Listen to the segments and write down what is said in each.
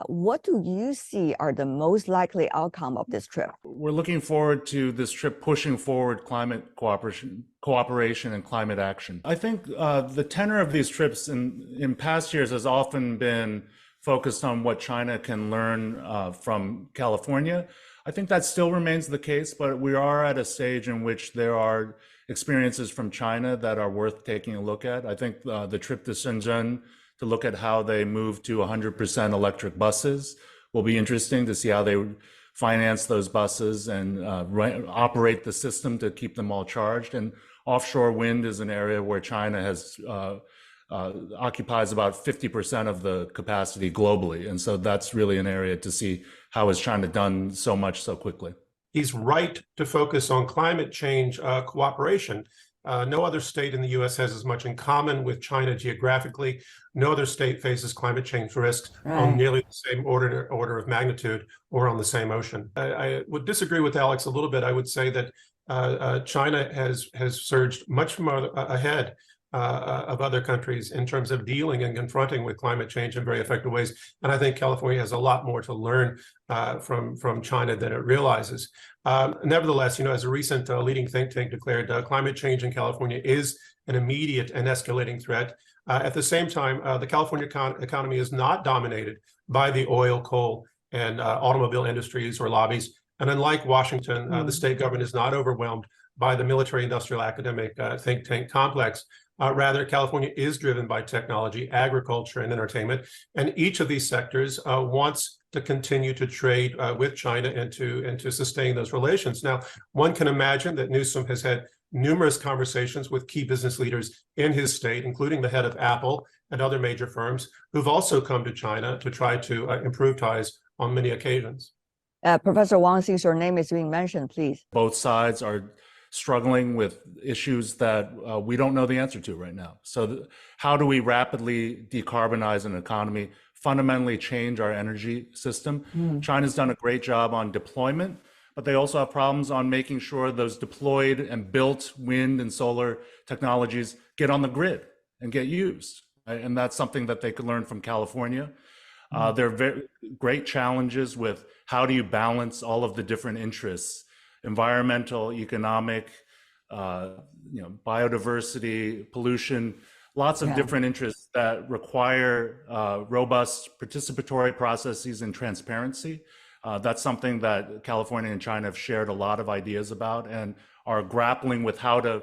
What do you see are the most likely outcome of this trip? We're looking forward to this trip pushing forward climate cooperation and climate action. I think the tenor of these trips in past years has often been focused on what China can learn from California. I think that still remains the case, but we are at a stage in which there are experiences from China that are worth taking a look at. I think the trip to Shenzhen to look at how they move to 100% electric buses will be interesting to see how they finance those buses and operate the system to keep them all charged. And offshore wind is an area where China has occupies about 50% of the capacity globally. And so that's really an area to see how has China done so much so quickly. He's right to focus on climate change cooperation. No other state in the U.S. has as much in common with China geographically. No other state faces climate change risks on nearly the same order of magnitude or on the same ocean. I would disagree with Alex a little bit. I would say that China has surged much more ahead of other countries in terms of dealing and confronting with climate change in very effective ways. And I think California has a lot more to learn from China than it realizes. Nevertheless, as a recent leading think tank declared, climate change in California is an immediate and escalating threat. At the same time, the California economy is not dominated by the oil, coal, and automobile industries or lobbies. And unlike Washington, the state government is not overwhelmed by the military-industrial academic think tank complex. Rather, California is driven by technology, agriculture, and entertainment. And each of these sectors wants to continue to trade with China and to sustain those relations. Now, one can imagine that Newsom has had numerous conversations with key business leaders in his state, including the head of Apple and other major firms, who've also come to China to try to improve ties on many occasions. Professor Wang, since your name is being mentioned, please. Both sides are struggling with issues that we don't know the answer to right now. So how do we rapidly decarbonize an economy, fundamentally change our energy system? China's done a great job on deployment, but they also have problems on making sure those deployed and built wind and solar technologies get on the grid and get used. Right? And that's something that they could learn from California. There are very great challenges with how do you balance all of the different interests, environmental, economic, biodiversity, pollution, lots of different interests that require robust participatory processes and transparency. That's something that California and China have shared a lot of ideas about and are grappling with how to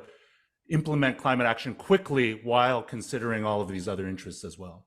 implement climate action quickly while considering all of these other interests as well.